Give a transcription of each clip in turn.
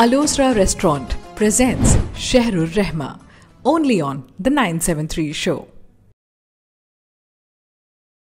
Alosra Restaurant presents Shehrur Rehma, only on The 973 Show.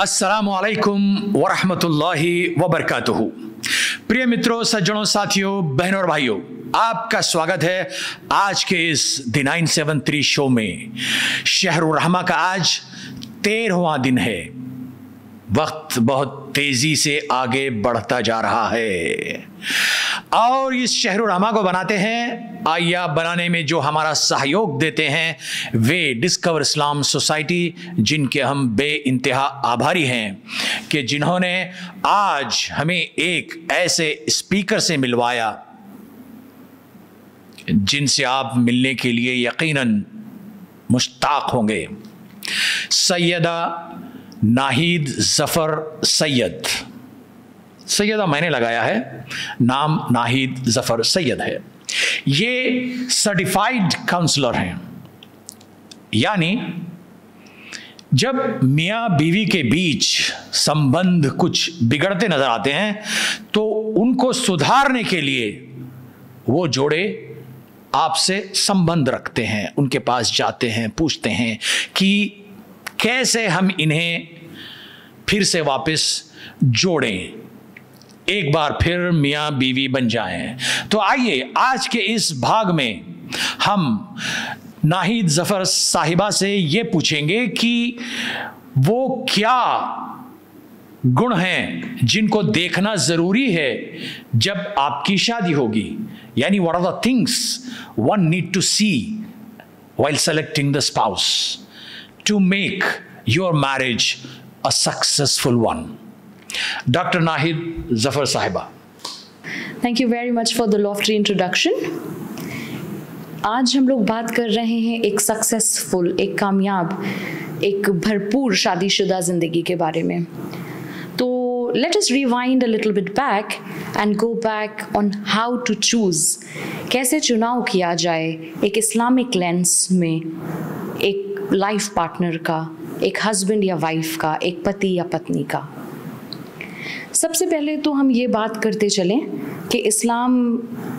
अस्सलामु अलैकुम वरहमतुल्लाहि वबरकातुहू। प्रिय मित्रों, सज्जनों, साथियों, बहनों और भाइयों, आपका स्वागत है आज के इस द 973 शो में। शहरुर रहमा का आज 13वां दिन है। वक्त बहुत तेजी से आगे बढ़ता जा रहा है और इस शहरुर रहमा को बनाते हैं या बनाने में जो हमारा सहयोग देते हैं वे डिस्कवर इस्लाम सोसाइटी, जिनके हम बेइंतहा आभारी हैं कि जिन्होंने आज हमें एक ऐसे स्पीकर से मिलवाया जिनसे आप मिलने के लिए यकीनन मुश्ताक होंगे। सैयदा नाहिद ज़फ़र सैयद। सैयदा मैंने लगाया है, नाम नाहिद ज़फ़र सैयद है। ये सर्टिफाइड काउंसलर हैं, यानी जब मियाँ बीवी के बीच संबंध कुछ बिगड़ते नजर आते हैं तो उनको सुधारने के लिए वो जोड़े आपसे संबंध रखते हैं, उनके पास जाते हैं, पूछते हैं कि कैसे हम इन्हें फिर से वापस जोड़ें, एक बार फिर मियाँ बीवी बन जाएं। तो आइए आज के इस भाग में हम नाहिद ज़फ़र साहिबा से ये पूछेंगे कि वो क्या गुण हैं जिनको देखना ज़रूरी है जब आपकी शादी होगी, यानी what are the things one need to see while selecting the spouse to make your marriage a successful one. Dr. Nahid Zafar Sahiba. Thank you very much for the lofty introduction. आज हम लोग बात कर रहे हैं एक successful, एक कामयाब, एक भरपूर शादीशुदा ज़िंदगी के बारे में। तो let us rewind a little bit back and go back on how to choose. कैसे चुनाव किया जाए एक इस्लामिक लेंस में एक लाइफ पार्टनर का, एक हस्बैंड या वाइफ का, एक पति या पत्नी का। सबसे पहले तो हम ये बात करते चलें कि इस्लाम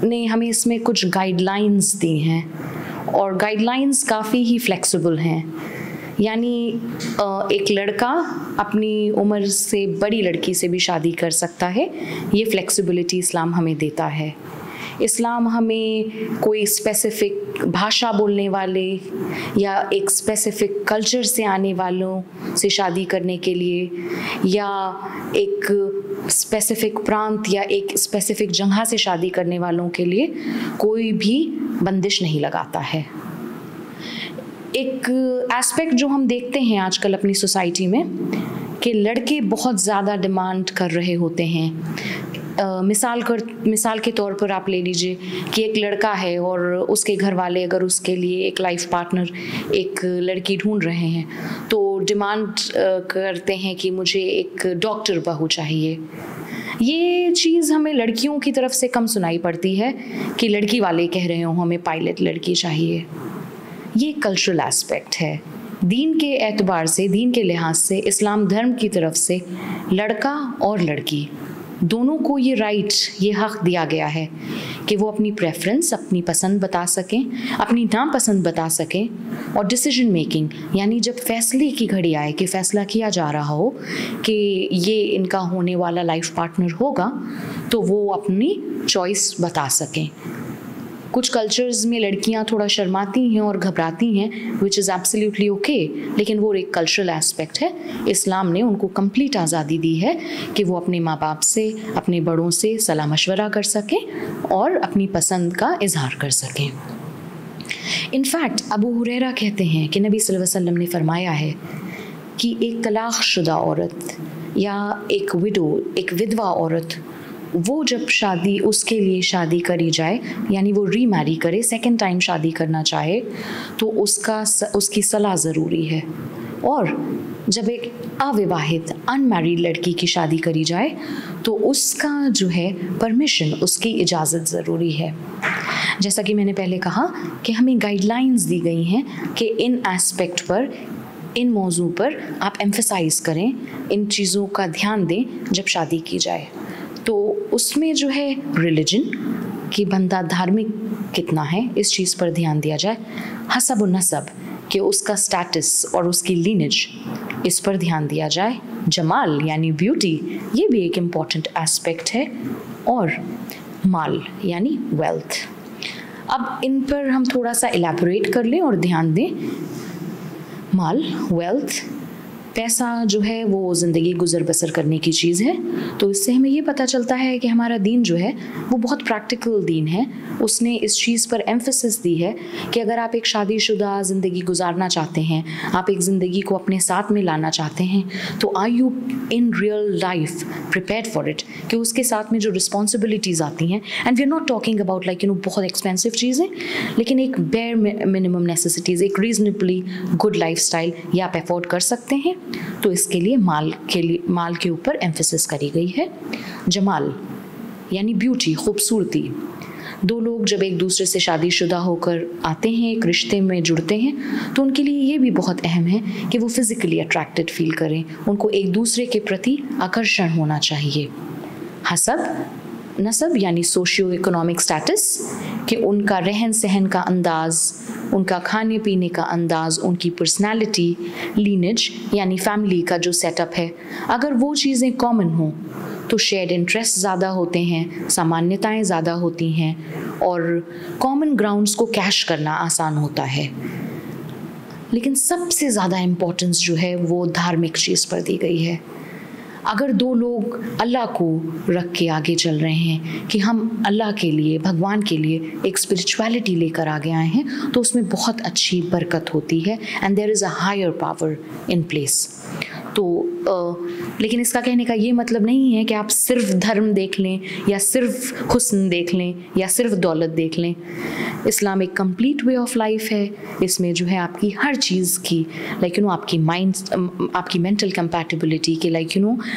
ने हमें इसमें कुछ गाइडलाइंस दी हैं और गाइडलाइंस काफ़ी ही फ्लेक्सिबल हैं। यानी एक लड़का अपनी उम्र से बड़ी लड़की से भी शादी कर सकता है, ये फ्लेक्सिबिलिटी इस्लाम हमें देता है। इस्लाम हमें कोई स्पेसिफ़िक भाषा बोलने वाले या एक स्पेसिफ़िक कल्चर से आने वालों से शादी करने के लिए या एक स्पेसिफ़िक प्रांत या एक स्पेसिफ़िक जगह से शादी करने वालों के लिए कोई भी बंदिश नहीं लगाता है। एक एस्पेक्ट जो हम देखते हैं आजकल अपनी सोसाइटी में कि लड़के बहुत ज़्यादा डिमांड कर रहे होते हैं। मिसाल के तौर पर आप ले लीजिए कि एक लड़का है और उसके घर वाले अगर उसके लिए एक लाइफ पार्टनर, एक लड़की ढूंढ रहे हैं तो डिमांड करते हैं कि मुझे एक डॉक्टर बहू चाहिए। ये चीज़ हमें लड़कियों की तरफ से कम सुनाई पड़ती है कि लड़की वाले कह रहे हो हमें पायलट लड़की चाहिए। ये कल्चरल एस्पेक्ट है। दीन के एतबार से, दीन के लिहाज से, इस्लाम धर्म की तरफ से लड़का और लड़की दोनों को ये राइट, ये हक़ दिया गया है कि वो अपनी प्रेफरेंस, अपनी पसंद बता सकें, अपनी नापसंद बता सकें और डिसीजन मेकिंग, यानी जब फैसले की घड़ी आए कि फ़ैसला किया जा रहा हो कि ये इनका होने वाला लाइफ पार्टनर होगा, तो वो अपनी चॉइस बता सकें। कुछ कल्चर्स में लड़कियां थोड़ा शर्माती हैं और घबराती हैं, विच इज़ एब्सोल्युटली ओके, लेकिन वो एक कल्चरल एस्पेक्ट है। इस्लाम ने उनको कंप्लीट आज़ादी दी है कि वो अपने माँ बाप से, अपने बड़ों से सलाह मशवरा कर सकें और अपनी पसंद का इजहार कर सकें। इनफैक्ट अबू हुरैरा कहते हैं कि नबी सल्लल्लाहु अलैहि वसल्लम ने फरमाया है कि एक तलाक़शुदा औरत या एक विडो, एक विधवा औरत वो जब शादी उसके लिए शादी करी जाए, यानी वो रीमैरी करे, सेकंड टाइम शादी करना चाहे, तो उसकी सलाह ज़रूरी है। और जब एक अविवाहित अनमैरिड लड़की की शादी करी जाए तो उसका जो है परमिशन, उसकी इजाज़त ज़रूरी है। जैसा कि मैंने पहले कहा कि हमें गाइडलाइंस दी गई हैं कि इन एस्पेक्ट पर, इन मौजू पर आप एम्फसाइज़ करें, इन चीज़ों का ध्यान दें जब शादी की जाए। तो उसमें जो है रिलीजन कि बंदा धार्मिक कितना है, इस चीज़ पर ध्यान दिया जाए। हसब व नसब कि उसका स्टेटस और उसकी लीनेज, इस पर ध्यान दिया जाए। जमाल यानी ब्यूटी, ये भी एक इम्पॉर्टेंट एस्पेक्ट है। और माल यानी वेल्थ। अब इन पर हम थोड़ा सा इलैबोरेट कर लें और ध्यान दें। माल, वेल्थ, पैसा जो है वो ज़िंदगी गुजर बसर करने की चीज़ है। तो इससे हमें ये पता चलता है कि हमारा दीन जो है वो बहुत प्रैक्टिकल दीन है। उसने इस चीज़ पर एम्फेसिस दी है कि अगर आप एक शादीशुदा ज़िंदगी गुजारना चाहते हैं, आप एक ज़िंदगी को अपने साथ में लाना चाहते हैं, तो are you in real life prepared for it, कि उसके साथ में जो रिस्पॉन्सिबिलिटीज़ आती हैं, and we are not talking about like बहुत एक्सपेंसिव चीज़ें, लेकिन एक बेयर मिनिमम नेसेसिटीज़, एक रीजनेबली गुड लाइफ स्टाइल ये आप अफोर्ड कर सकते हैं। तो इसके लिए माल के ऊपर एम्फेसिस करी गई है। जमाल यानी ब्यूटी, खूबसूरती। दो लोग जब एक दूसरे से शादीशुदा होकर आते हैं, एक रिश्ते में जुड़ते हैं, तो उनके लिए ये भी बहुत अहम है कि वो फिज़िकली अट्रैक्टेड फील करें, उनको एक दूसरे के प्रति आकर्षण होना चाहिए। हसब नसब यानी सोशियो इकोनॉमिक स्टेटस, कि उनका रहन सहन का अंदाज़, उनका खाने पीने का अंदाज़, उनकी पर्सनैलिटी, लीनेज यानी फैमिली का जो सेटअप है, अगर वो चीज़ें कॉमन हों तो शेयर्ड इंटरेस्ट ज़्यादा होते हैं, सामान्यताएं ज़्यादा होती हैं और कॉमन ग्राउंड्स को कैश करना आसान होता है। लेकिन सबसे ज़्यादा इम्पोर्टेंस जो है वो धार्मिक चीज़ पर दी गई है। अगर दो लोग अल्लाह को रख के आगे चल रहे हैं कि हम अल्लाह के लिए, भगवान के लिए एक स्पिरिचुअलिटी लेकर आगे आए हैं, तो उसमें बहुत अच्छी बरकत होती है and there is a higher power in place. तो लेकिन इसका कहने का ये मतलब नहीं है कि आप सिर्फ धर्म देख लें या सिर्फ हुस्न देख लें या सिर्फ दौलत देख लें। इस्लाम एक कंप्लीट वे ऑफ लाइफ है। इसमें जो है आपकी हर चीज़ की आपकी माइंड, आपकी मेंटल कंपैटिबिलिटी के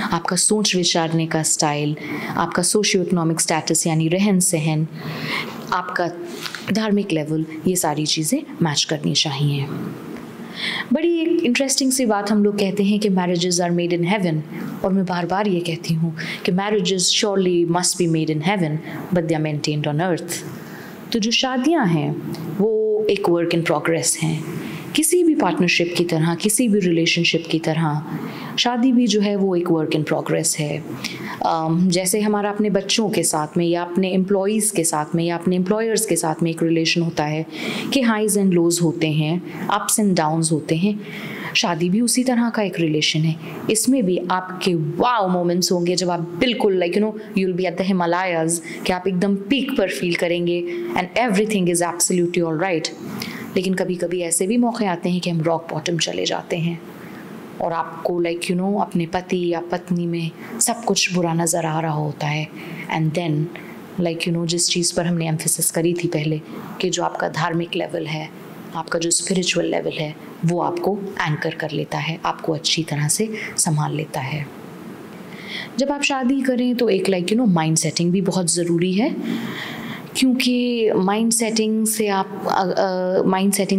आपका सोच विचारने का स्टाइल, आपका सोशियो इकोनॉमिक स्टेटस यानी रहन सहन, आपका धार्मिक लेवल, ये सारी चीज़ें मैच करनी चाहिए। बड़ी एक इंटरेस्टिंग सी बात हम लोग कहते हैं कि marriages are made in heaven, और मैं बार बार ये कहती हूँ कि marriages surely must be made in heaven but they are maintained on earth. तो जो शादियाँ हैं वो एक वर्क इन प्रोग्रेस हैं। किसी भी पार्टनरशिप की तरह, किसी भी रिलेशनशिप की तरह शादी भी जो है वो एक वर्क इन प्रोग्रेस है। जैसे हमारा अपने बच्चों के साथ में या अपने एम्प्लॉयज़ के साथ में या अपने एम्प्लॉयर्स के साथ में एक रिलेशन होता है कि हाइज एंड लोज होते हैं, अप्स एंड डाउन्स होते हैं, शादी भी उसी तरह का एक रिलेशन है। इसमें भी आपके वाव मोमेंट्स होंगे जब आप बिल्कुल you will be at the Himalayas, कि आप एकदम पीक पर फील करेंगे and everything is absolutely all right. लेकिन कभी कभी ऐसे भी मौके आते हैं कि हम रॉक बॉटम चले जाते हैं और आपको अपने पति या पत्नी में सब कुछ बुरा नज़र आ रहा होता है। एंड देन जिस चीज़ पर हमने एम्फेसिस करी थी पहले, कि जो आपका धार्मिक लेवल है, आपका जो स्पिरिचुअल लेवल है, वो आपको एंकर कर लेता है, आपको अच्छी तरह से संभाल लेता है। जब आप शादी करें तो एक माइंड सेटिंग भी बहुत ज़रूरी है, क्योंकि माइंड सेटिंग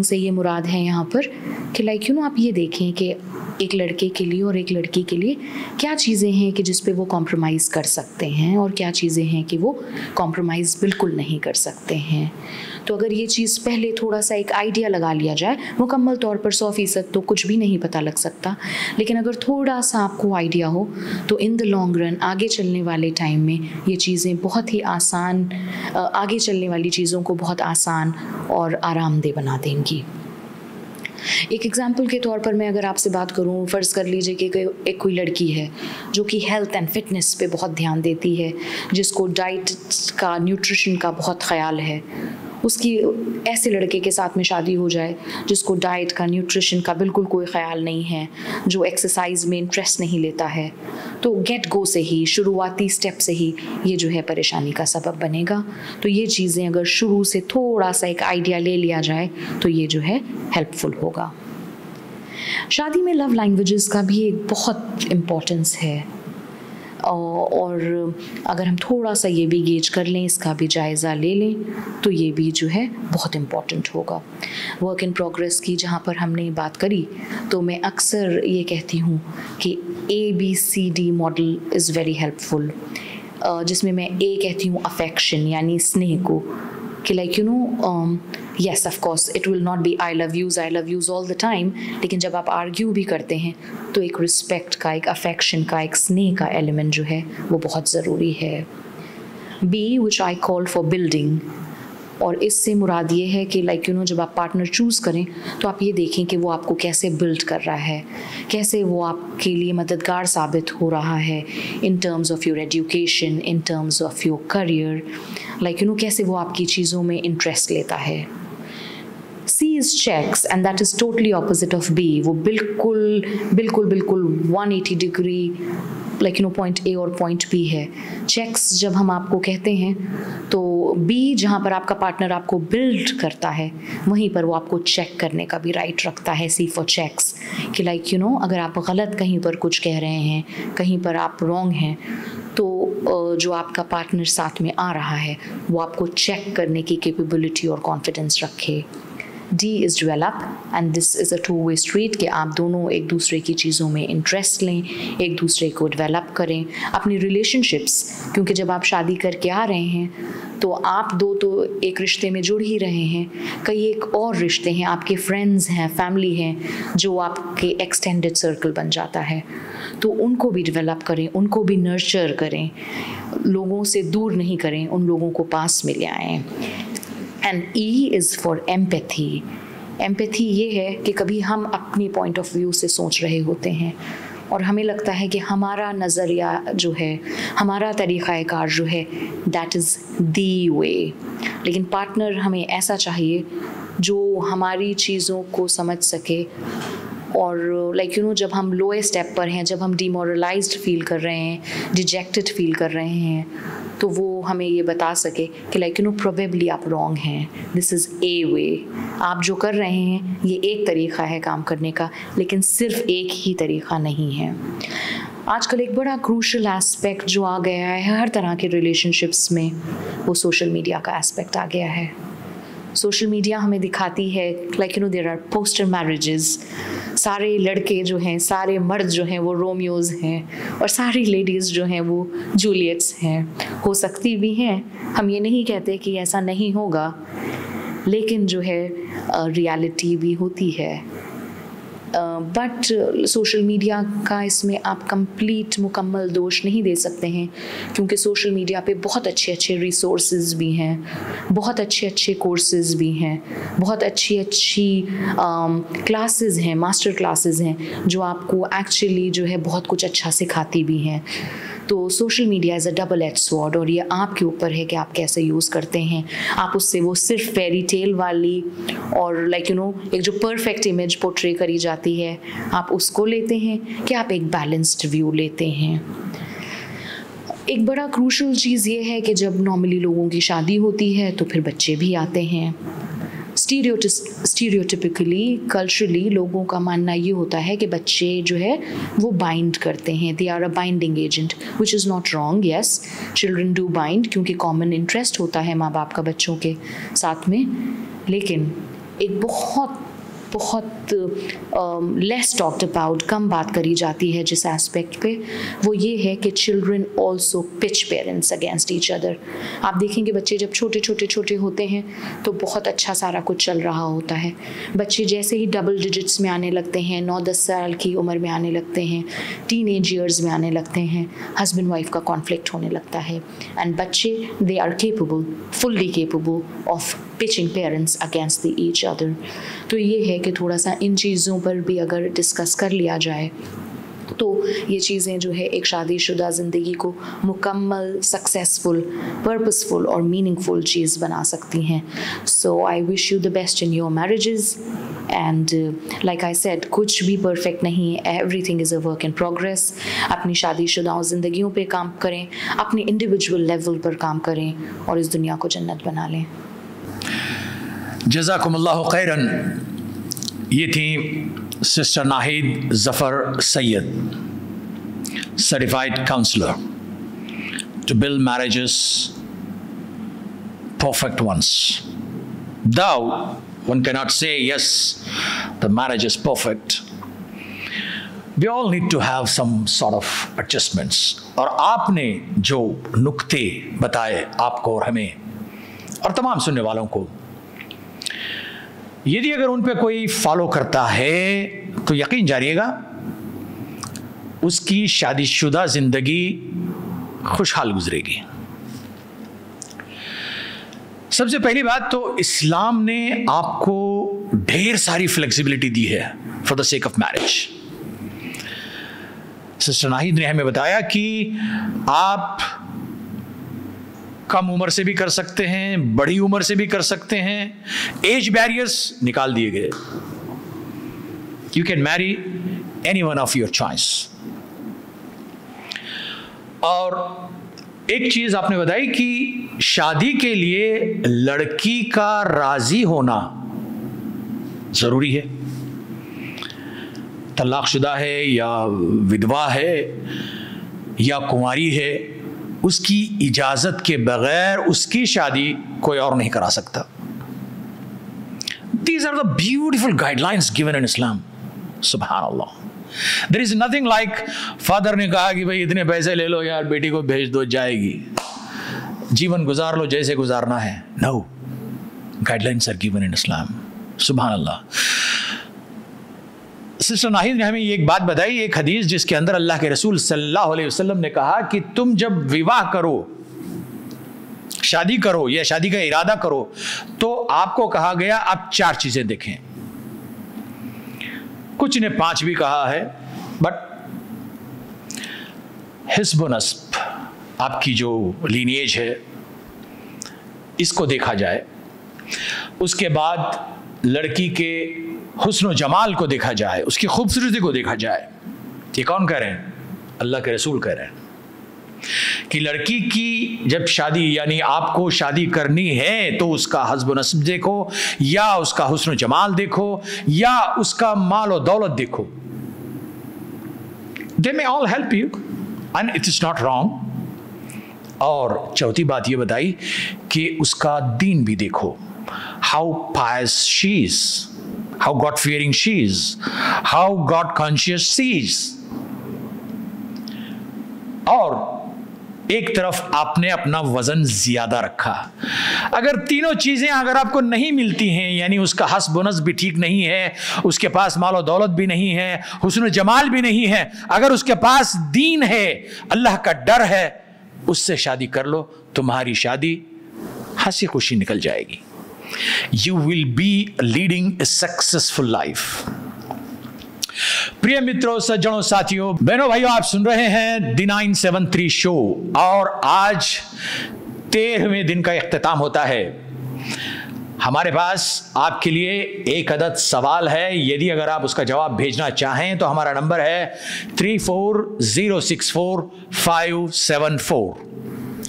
से ये मुराद है यहाँ पर कि आप ये देखें कि एक लड़के के लिए और एक लड़की के लिए क्या चीज़ें हैं कि जिस पे वो कॉम्प्रोमाइज़ कर सकते हैं और क्या चीज़ें हैं कि वो कॉम्प्रोमाइज़ बिल्कुल नहीं कर सकते हैं। तो अगर ये चीज़ पहले थोड़ा सा एक आइडिया लगा लिया जाए, मुकम्मल तौर पर 100% तो कुछ भी नहीं पता लग सकता, लेकिन अगर थोड़ा सा आपको आइडिया हो तो इन द लॉन्ग रन आगे चलने वाले टाइम में ये चीज़ें बहुत ही आसान, आगे चलने वाली चीज़ों को बहुत आसान और आरामदेह बना देंगी। एक एग्जाम्पल के तौर पर मैं अगर आपसे बात करूं, फ़र्ज़ कर लीजिए कि एक कोई लड़की है जो कि हेल्थ एंड फिटनेस पे बहुत ध्यान देती है, जिसको डाइट का, न्यूट्रिशन का बहुत ख़याल है, उसकी ऐसे लड़के के साथ में शादी हो जाए जिसको डाइट का, न्यूट्रिशन का बिल्कुल कोई ख्याल नहीं है, जो एक्सरसाइज में इंटरेस्ट नहीं लेता है, तो गेट गो से ही, शुरुआती स्टेप से ही ये जो है परेशानी का सबब बनेगा। तो ये चीज़ें अगर शुरू से थोड़ा सा एक आइडिया ले लिया जाए तो ये जो है हेल्पफुल होगा। शादी में लव लैंग्वेजेस का भी एक बहुत इम्पोर्टेंस है, और अगर हम थोड़ा सा ये भी गेज कर लें, इसका भी जायज़ा ले लें, तो ये भी जो है बहुत इम्पॉर्टेंट होगा। वर्क इन प्रोग्रेस की जहाँ पर हमने बात करी, तो मैं अक्सर ये कहती हूँ कि ABCD model is very helpful, जिसमें मैं A कहती हूँ अफेक्शन यानी स्नेह को, कि like you know yes of course it will not be I love use all the time, लेकिन जब आप आर्ग्यू भी करते हैं तो एक रिस्पेक्ट का, एक अफेक्शन का, एक स्नेह का एलिमेंट जो है वो बहुत ज़रूरी है। Be which I call for building, और इससे मुराद ये है कि लाइक यू नो जब आप पार्टनर चूज़ करें तो आप ये देखें कि वो आपको कैसे बिल्ड कर रहा है, कैसे वो आपके लिए मददगार साबित हो रहा है in terms of your education, in terms of your career, like you no कैसे वो आपकी चीज़ों में इंटरेस्ट लेता है। C is checks and that is totally opposite of B, वो बिल्कुल 180 degree like you no point A और पॉइंट B है। चेक्स जब हम आपको कहते हैं तो B जहाँ पर आपका पार्टनर आपको बिल्ड करता है, वहीं पर वो आपको चेक करने का भी राइट रखता है, C फॉर चेक्स, कि लाइक यू नो अगर आप गलत कहीं पर कुछ कह रहे हैं, कहीं पर आप रॉन्ग हैं, तो जो आपका पार्टनर साथ में आ रहा है वो आपको चेक करने की कैपेबिलिटी और कॉन्फिडेंस रखे। D is develop and this is a two-way street, कि आप दोनों एक दूसरे की चीज़ों में इंटरेस्ट लें, एक दूसरे को डेवलप करें अपनी रिलेशनशिप्स, क्योंकि जब आप शादी करके आ रहे हैं तो आप दो तो एक रिश्ते में जुड़ ही रहे हैं, कई एक और रिश्ते हैं, आपके फ्रेंड्स हैं, फैमिली हैं, जो आपके एक्सटेंडेड सर्कल बन जाता है, तो उनको भी डेवलप करें, उनको भी नर्चर करें, लोगों से दूर नहीं करें, उन लोगों को पास में ले आएँ। And E is for empathy. Empathy ये है कि कभी हम अपनी पॉइंट ऑफ व्यू से सोच रहे होते हैं और हमें लगता है कि हमारा नज़रिया जो है, हमारा तरीक़ाकार जो है, दैट इज़ दी वे, लेकिन पार्टनर हमें ऐसा चाहिए जो हमारी चीज़ों को समझ सके, और लाइक यू नो जब हम लोएस्ट स्टेप पर हैं, जब हम डिमोरलाइज्ड फील कर रहे हैं, डिजेक्टेड फील कर रहे हैं, तो वो हमें ये बता सके कि लाइक यू नो प्रोबेबली आप रॉन्ग हैं, दिस इज़ ए वे, आप जो कर रहे हैं ये एक तरीक़ा है काम करने का, लेकिन सिर्फ एक ही तरीक़ा नहीं है। आजकल एक बड़ा क्रूशल एस्पेक्ट जो आ गया है हर तरह के रिलेशनशिप्स में, वो सोशल मीडिया का एस्पेक्ट आ गया है। सोशल मीडिया हमें दिखाती है like you know there are poster marriages, सारे लड़के जो हैं, सारे मर्द जो हैं वो रोमियोज़ हैं, और सारी लेडीज़ जो हैं वो जूलियट्स हैं। हो सकती भी हैं, हम ये नहीं कहते कि ऐसा नहीं होगा, लेकिन जो है रियलिटी भी होती है। बट सोशल मीडिया का इसमें आप कंप्लीट मुकम्मल दोष नहीं दे सकते हैं, क्योंकि सोशल मीडिया पे बहुत अच्छे अच्छे रिसोर्सेज भी हैं, बहुत अच्छे अच्छे कोर्सेज भी हैं, बहुत अच्छी अच्छी क्लासेस हैं, मास्टर क्लासेस हैं, जो आपको एक्चुअली जो है बहुत कुछ अच्छा सिखाती भी हैं। तो social media is a double edge sword, और ये आपके ऊपर है कि आप कैसे यूज़ करते हैं। आप उससे वो सिर्फ फेरी टेल वाली और लाइक यू नो एक जो परफेक्ट इमेज पोर्ट्रे करी जाती है, आप उसको लेते हैं कि आप एक बैलेंस्ड व्यू लेते हैं। एक बड़ा क्रूशल चीज़ ये है कि जब नॉर्मली लोगों की शादी होती है तो फिर बच्चे भी आते हैं। स्टीरियोटिपिकली कल्चरली लोगों का मानना ये होता है कि बच्चे जो है वो बाइंड करते हैं, they are a binding agent, which is not wrong. Yes, children do bind, क्योंकि कॉमन इंटरेस्ट होता है माँ बाप का बच्चों के साथ में, लेकिन एक बहुत लेस टॉक्ड अबाउट, कम बात करी जाती है जिस एस्पेक्ट पे, वो ये है कि children also pitch parents against each other. आप देखेंगे बच्चे जब छोटे होते हैं तो बहुत अच्छा सारा कुछ चल रहा होता है। बच्चे जैसे ही डबल डिजिट्स में आने लगते हैं, 9-10 साल की उम्र में आने लगते हैं, टीनेज ईयर्स में आने लगते हैं, हस्बैंड वाइफ का कॉन्फ्लिक्ट होने लगता है, एंड बच्चे they are capable, fully capable of pitching parents against the each other. तो ये है कि थोड़ा सा इन चीज़ों पर भी अगर डिस्कस कर लिया जाए तो ये चीज़ें जो है एक शादीशुदा ज़िंदगी को मुकम्मल, सक्सेसफुल, पर्पसफुल और मीनिंगफुल चीज़ बना सकती हैं. So I wish you the best in your marriages and like I said, कुछ भी परफेक्ट नहीं है, everything is a work in progress. अपनी शादीशुदा ज़िंदगियों पे काम करें, अपने इंडिविजुअल लेवल पर काम करें और इस दुनिया को जन्नत बना लें. जज़ाकुमुल्लाहु खैरन. ये थी sister Nahid Zafar Syed, certified counsellor to build marriages, perfect ones. Though one cannot say yes, the marriage is perfect. We all need to have some sort of adjustments. और आपने जो नुक्ते बताए आपको और हमें और तमाम सुनने वालों को, यदि अगर उन पे कोई फॉलो करता है तो यकीन जानिएगा उसकी शादीशुदा जिंदगी खुशहाल गुजरेगी. सबसे पहली बात तो इस्लाम ने आपको ढेर सारी फ्लेक्सिबिलिटी दी है for the sake of marriage. Sister Nahid ने हमें बताया कि आप कम उम्र से भी कर सकते हैं, बड़ी उम्र से भी कर सकते हैं. एज बैरियर्स निकाल दिए गए. You can marry any one of your choice. और एक चीज आपने बताई कि शादी के लिए लड़की का राजी होना जरूरी है. तलाकशुदा है या विधवा है या कुंवारी है, उसकी इजाजत के बगैर उसकी शादी कोई और नहीं करा सकता. These are the beautiful guidelines given in Islam. Subhanallah. There is nothing like father ने कहा कि भाई इतने पैसे ले लो यार, बेटी को भेज दो, जाएगी, जीवन गुजार लो जैसे गुजारना है. No. Guidelines are given in Islam. Subhanallah. Sister Nahid ने हमें ये एक बात बताई, एक हदीस जिसके अंदर अल्लाह के रसूल सल्लल्लाहु अलैहि वसल्लम ने कहा कि तुम जब विवाह करो, शादी करो या शादी का इरादा करो, तो आपको कहा गया आप 4 चीजें देखें. कुछ ने 5 भी कहा है, बट हिस्ब नस्ब, आपकी जो लीनिएज है, इसको देखा जाए. उसके बाद लड़की के हुस्न जमाल को देखा जाए, उसकी खूबसूरती को देखा जाए. ये कौन कह रहे हैं? अल्लाह के रसूल कह रहे हैं कि लड़की की जब शादी, यानी आपको शादी करनी है, तो उसका हस्ब नस्ब देखो, या उसका हुस्न जमाल देखो, या उसका माल और दौलत देखो. They may all help you and it is not wrong. और चौथी बात ये बताई कि उसका दीन भी देखो. How pious she is, how God fearing she is, how God conscious she is. और एक तरफ आपने अपना वजन ज्यादा रखा. अगर तीनों चीजें अगर आपको नहीं मिलती हैं, यानी उसका हस्ब नस्ब भी ठीक नहीं है, उसके पास माल और दौलत भी नहीं है, हुस्न जमाल भी नहीं है, अगर उसके पास दीन है, अल्लाह का डर है, उससे शादी कर लो, तुम्हारी शादी हंसी खुशी निकल जाएगी. You will be leading a successful life. प्रिय मित्रों, सज्जनों, साथियों, बहनों, भाइयों, आप सुन रहे हैं द 973 शो और आज 13वें दिन का इख्तिताम होता है. हमारे पास आपके लिए एक अदद सवाल है. यदि अगर आप उसका जवाब भेजना चाहें तो हमारा नंबर है 34064574.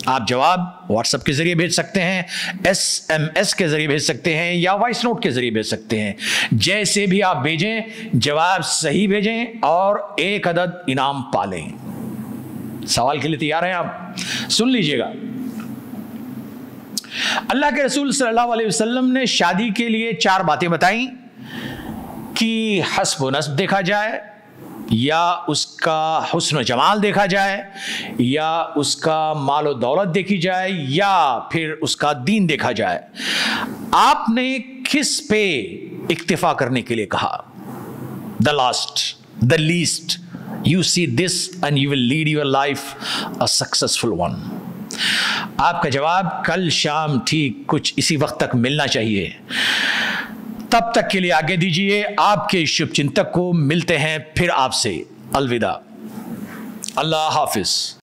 आप जवाब व्हाट्सएप के जरिए भेज सकते हैं, SMS के जरिए भेज सकते हैं, या वॉइस नोट के जरिए भेज सकते हैं. जैसे भी आप भेजें, जवाब सही भेजें और एक अदद इनाम पालें. सवाल के लिए तैयार हैं आप? सुन लीजिएगा. अल्लाह के रसूल सल्लल्लाहु अलैहि वसल्लम ने शादी के लिए 4 बातें बताई कि हस्ब नस्ब देखा जाए, या उसका हुस्न जमाल देखा जाए, या उसका माल और दौलत देखी जाए, या फिर उसका दीन देखा जाए. आपने किस पे इक्तिफा करने के लिए कहा? The last, the least. You see this and you will lead your life a successful one. आपका जवाब कल शाम ठीक कुछ इसी वक्त तक मिलना चाहिए. तब तक के लिए आगे दीजिए. आपके शुभचिंतक को मिलते हैं फिर आपसे. अलविदा. अल्लाह हाफिज।